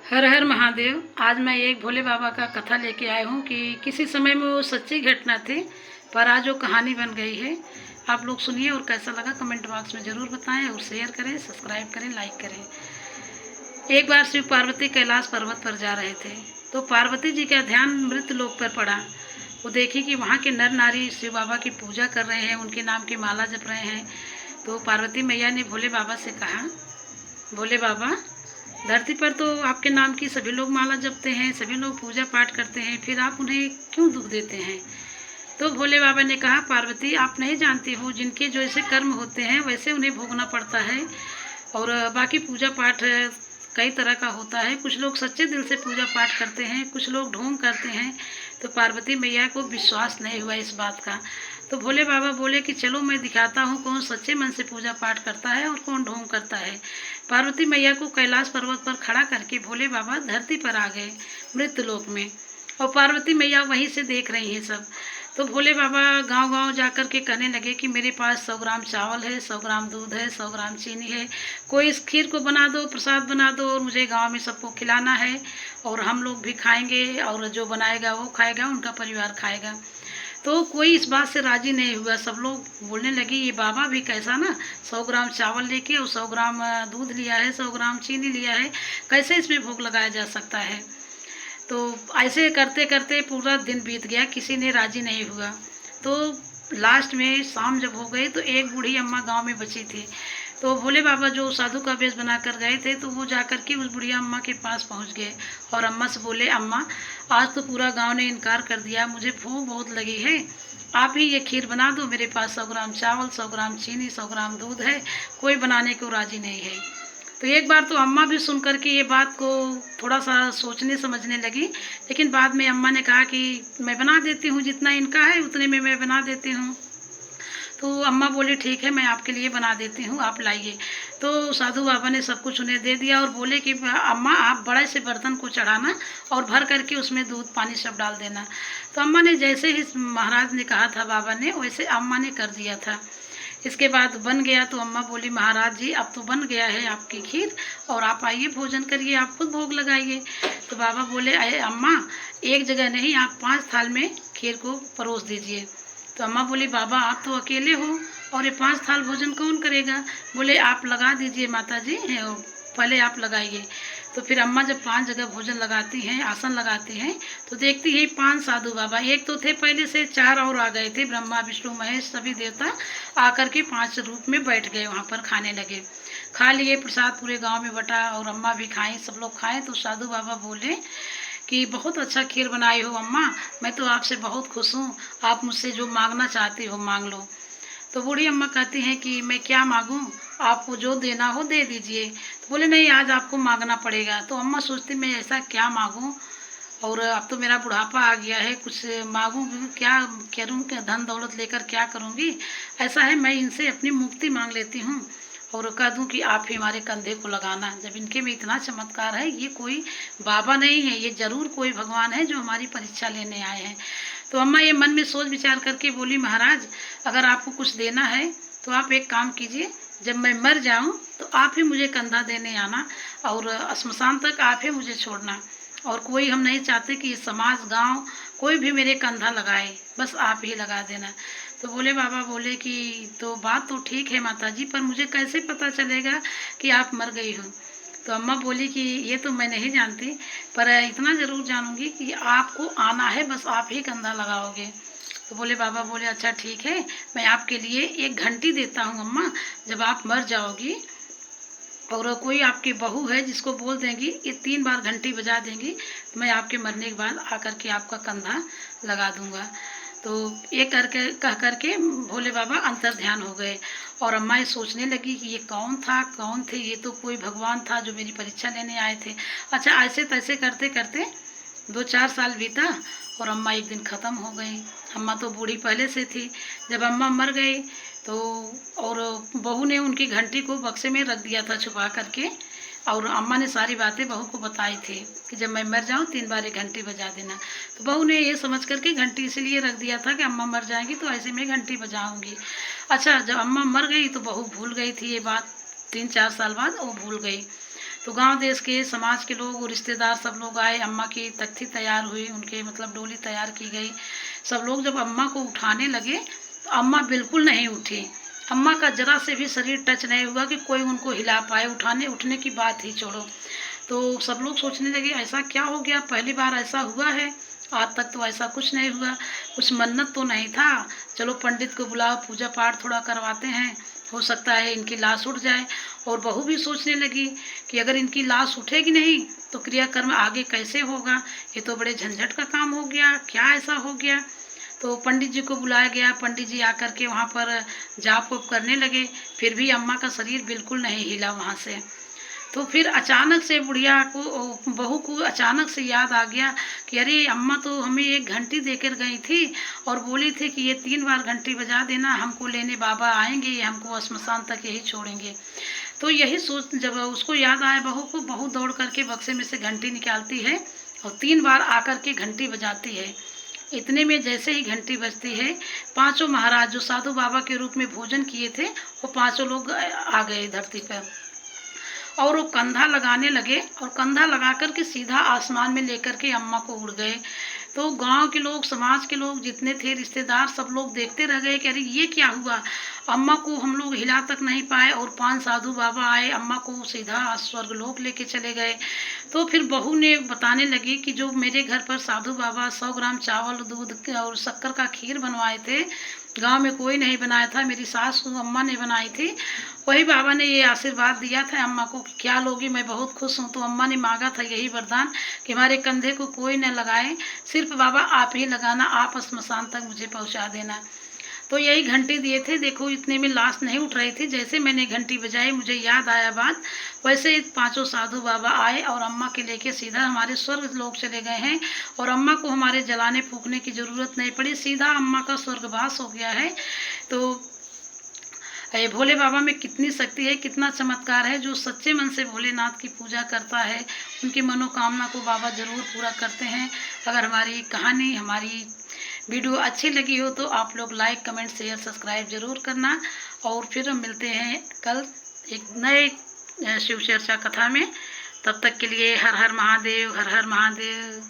हर हर महादेव। आज मैं एक भोले बाबा का कथा लेके आया हूँ कि किसी समय में वो सच्ची घटना थी, पर आज वो कहानी बन गई है। आप लोग सुनिए और कैसा लगा कमेंट बॉक्स में ज़रूर बताएं और शेयर करें, सब्सक्राइब करें, लाइक करें। एक बार शिव पार्वती कैलाश पर्वत पर जा रहे थे, तो पार्वती जी का ध्यान मृत लोक पर पड़ा। वो देखी कि वहाँ के नर नारी शिव बाबा की पूजा कर रहे हैं, उनके नाम की माला जप रहे हैं। तो पार्वती मैया ने भोले बाबा से कहा, भोले बाबा, धरती पर तो आपके नाम की सभी लोग माला जपते हैं, सभी लोग पूजा पाठ करते हैं, फिर आप उन्हें क्यों दुख देते हैं? तो भोले बाबा ने कहा, पार्वती, आप नहीं जानती हो, जिनके जैसे कर्म होते हैं वैसे उन्हें भोगना पड़ता है। और बाकी पूजा पाठ कई तरह का होता है। कुछ लोग सच्चे दिल से पूजा पाठ करते हैं, कुछ लोग ढोंग करते हैं। तो पार्वती मैया को विश्वास नहीं हुआ इस बात का। तो भोले बाबा बोले कि चलो मैं दिखाता हूँ कौन सच्चे मन से पूजा पाठ करता है और कौन ढोंग करता है। पार्वती मैया को कैलाश पर्वत पर खड़ा करके भोले बाबा धरती पर आ गए, मृत्यु लोक में। और पार्वती मैया वहीं से देख रही हैं सब। तो भोले बाबा गांव गांव जाकर के कहने लगे कि मेरे पास 100 ग्राम चावल है, 100 ग्राम दूध है, 100 ग्राम चीनी है, कोई इस खीर को बना दो, प्रसाद बना दो और मुझे गांव में सबको खिलाना है। और हम लोग भी खाएंगे और जो बनाएगा वो खाएगा, उनका परिवार खाएगा। तो कोई इस बात से राजी नहीं हुआ। सब लोग बोलने लगे, ये बाबा भी कैसा ना, 100 ग्राम चावल लेके और 100 ग्राम दूध लिया है, 100 ग्राम चीनी लिया है, कैसे इसमें भोग लगाया जा सकता है? तो ऐसे करते करते पूरा दिन बीत गया, किसी ने राजी नहीं हुआ। तो लास्ट में शाम जब हो गई तो एक बूढ़ी अम्मा गांव में बची थी। तो भोले बाबा जो साधु का वेश बनाकर गए थे, तो वो जाकर के उस बुढ़िया अम्मा के पास पहुंच गए और अम्मा से बोले, अम्मा, आज तो पूरा गांव ने इनकार कर दिया, मुझे भूख बहुत लगी है, आप ही ये खीर बना दो। मेरे पास 100 ग्राम चावल, 100 ग्राम चीनी, 100 ग्राम दूध है, कोई बनाने को राजी नहीं है। तो एक बार तो अम्मा भी सुन करके ये बात को थोड़ा सा सोचने समझने लगी, लेकिन बाद में अम्मा ने कहा कि मैं बना देती हूँ, जितना इनका है उतने में मैं बना देती हूँ। तो अम्मा बोली, ठीक है, मैं आपके लिए बना देती हूँ, आप लाइए। तो साधु बाबा ने सब कुछ उन्हें दे दिया और बोले कि अम्मा, आप बड़े से बर्तन को चढ़ाना और भर करके उसमें दूध पानी सब डाल देना। तो अम्मा ने जैसे ही महाराज ने कहा था बाबा ने, वैसे अम्मा ने कर दिया था। इसके बाद बन गया। तो अम्मा बोली, महाराज जी, अब तो बन गया है आपकी खीर और आप आइए भोजन करिए, आप खुद भोग लगाइए। तो बाबा बोले, अरे अम्मा, एक जगह नहीं, आप 5 थाल में खीर को परोस दीजिए। तो अम्मा बोली, बाबा, आप तो अकेले हो और ये 5 थाल भोजन कौन करेगा? बोले, आप लगा दीजिए माता जी, पहले आप लगाइए। तो फिर अम्मा जब 5 जगह भोजन लगाती हैं, आसन लगाती हैं, तो देखती है 5 साधु बाबा, एक तो थे पहले से, 4 और आ गए थे, ब्रह्मा विष्णु महेश सभी देवता आकर के 5 रूप में बैठ गए, वहाँ पर खाने लगे। खा लिए, प्रसाद पूरे गांव में बटा और अम्मा भी खाई, सब लोग खाएं। तो साधु बाबा बोले कि बहुत अच्छा खीर बनाई हो अम्मा, मैं तो आपसे बहुत खुश हूँ, आप मुझसे जो मांगना चाहती हो मांग लो। तो बूढ़ी अम्मा कहती हैं कि मैं क्या मांगूं, आपको जो देना हो दे दीजिए। तो बोले, नहीं, आज आपको मांगना पड़ेगा। तो अम्मा सोचती, मैं ऐसा क्या मांगूं, और अब तो मेरा बुढ़ापा आ गया है, कुछ मांगूं क्या करूं, क्या धन दौलत लेकर क्या करूंगी? ऐसा है, मैं इनसे अपनी मुक्ति मांग लेती हूँ और कह दूं कि आप ही हमारे कंधे को लगाना। जब इनके में इतना चमत्कार है, ये कोई बाबा नहीं है, ये जरूर कोई भगवान है जो हमारी परीक्षा लेने आए हैं। तो अम्मा ये मन में सोच विचार करके बोली, महाराज, अगर आपको कुछ देना है तो आप एक काम कीजिए, जब मैं मर जाऊं तो आप ही मुझे कंधा देने आना और श्मशान तक आप ही मुझे छोड़ना, और कोई हम नहीं चाहते कि समाज, गांव, कोई भी मेरे कंधा लगाए, बस आप ही लगा देना। तो बोले बाबा बोले कि तो बात तो ठीक है माता जी, पर मुझे कैसे पता चलेगा कि आप मर गई हो? तो अम्मा बोली कि ये तो मैं नहीं जानती, पर इतना ज़रूर जानूंगी कि आपको आना है, बस आप ही कंधा लगाओगे। तो बोले बाबा बोले, अच्छा ठीक है, मैं आपके लिए एक घंटी देता हूँ अम्मा, जब आप मर जाओगी और कोई आपकी बहू है जिसको बोल देंगी, ये 3 बार घंटी बजा देंगी, तो मैं आपके मरने के बाद आकर के आपका कंधा लगा दूंगा। तो ये करके कह करके भोले बाबा अंतर ध्यान हो गए और अम्मा ये सोचने लगी कि ये कौन था, कौन थे, ये तो कोई भगवान था जो मेरी परीक्षा लेने आए थे। अच्छा, ऐसे तैसे करते करते 2-4 साल बीता और अम्मा एक दिन ख़त्म हो गई। अम्मा तो बूढ़ी पहले से थी। जब अम्मा मर गई तो और बहू ने उनकी घंटी को बक्से में रख दिया था छुपा करके, और अम्मा ने सारी बातें बहू को बताई थी कि जब मैं मर जाऊं 3 बार ये घंटी बजा देना। तो बहू ने ये समझ करके घंटी इसलिए रख दिया था कि अम्मा मर जाएंगी तो ऐसे में घंटी बजाऊंगी। अच्छा, जब अम्मा मर गई तो बहू भूल गई थी ये बात, 3-4 साल बाद वो भूल गई। तो गांव देश के समाज के लोग और रिश्तेदार सब लोग आए, अम्मा की तख्ती तैयार हुई, उनके मतलब डोली तैयार की गई। सब लोग जब अम्मा को उठाने लगे तो अम्मा बिल्कुल नहीं उठी। अम्मा का जरा से भी शरीर टच नहीं हुआ कि कोई उनको हिला पाए, उठाने उठने की बात ही छोड़ो। तो सब लोग सोचने लगे ऐसा क्या हो गया, पहली बार ऐसा हुआ है, आज तक तो ऐसा कुछ नहीं हुआ, कुछ मन्नत तो नहीं था, चलो पंडित को बुलाओ, पूजा पाठ थोड़ा करवाते हैं, हो सकता है इनकी लाश उठ जाए। और बहू भी सोचने लगी कि अगर इनकी लाश उठेगी नहीं तो क्रियाकर्म आगे कैसे होगा, ये तो बड़े झंझट का काम हो गया, क्या ऐसा हो गया। तो पंडित जी को बुलाया गया, पंडित जी आकर के वहाँ पर जाप वाप करने लगे, फिर भी अम्मा का शरीर बिल्कुल नहीं हिला वहाँ से। तो फिर अचानक से बुढ़िया को, बहू को अचानक से याद आ गया कि अरे अम्मा तो हमें एक घंटी देकर गई थी और बोली थी कि ये 3 बार घंटी बजा देना, हमको लेने बाबा आएंगे, ये हमको श्मशान तक यही छोड़ेंगे। तो यही सोच जब उसको याद आया बहू को, बहू दौड़ करके बक्से में से घंटी निकालती है और 3 बार आकर के घंटी बजाती है। इतने में जैसे ही घंटी बजती है, 5 महाराज जो साधु बाबा के रूप में भोजन किए थे वो 5 लोग आ गए धरती पर और वो कंधा लगाने लगे और कंधा लगा कर के सीधा आसमान में लेकर के अम्मा को उड़ गए। तो गांव के लोग, समाज के लोग जितने थे, रिश्तेदार, सब लोग देखते रह गए कि अरे ये क्या हुआ, अम्मा को हम लोग हिला तक नहीं पाए और 5 साधु बाबा आए, अम्मा को सीधा स्वर्गलोक लेके चले गए। तो फिर बहू ने बताने लगी कि जो मेरे घर पर साधु बाबा 100 ग्राम चावल, दूध और शक्कर का खीर बनवाए थे, गांव में कोई नहीं बनाया था, मेरी सास अम्मा ने बनाई थी, वही बाबा ने ये आशीर्वाद दिया था अम्मा को कि क्या लोगी, मैं बहुत खुश हूँ। तो अम्मा ने मांगा था यही वरदान कि हमारे कंधे को कोई न लगाए, सिर्फ बाबा आप ही लगाना, आप श्मशान तक मुझे पहुँचा देना। तो यही घंटी दिए थे। देखो इतने में लाश नहीं उठ रही थी, जैसे मैंने घंटी बजाई मुझे याद आया बात, वैसे 5 साधु बाबा आए और अम्मा के लेके सीधा हमारे स्वर्ग लोक चले गए हैं और अम्मा को हमारे जलाने फूकने की ज़रूरत नहीं पड़ी, सीधा अम्मा का स्वर्गवास हो गया है। तो ये भोले बाबा में कितनी शक्ति है, कितना चमत्कार है। जो सच्चे मन से भोलेनाथ की पूजा करता है उनकी मनोकामना को बाबा ज़रूर पूरा करते हैं। अगर हमारी कहानी, हमारी वीडियो अच्छी लगी हो तो आप लोग लाइक, कमेंट, शेयर, सब्सक्राइब जरूर करना। और फिर हम मिलते हैं कल एक नए शिव चर्चा कथा में। तब तक के लिए हर हर महादेव, हर हर महादेव।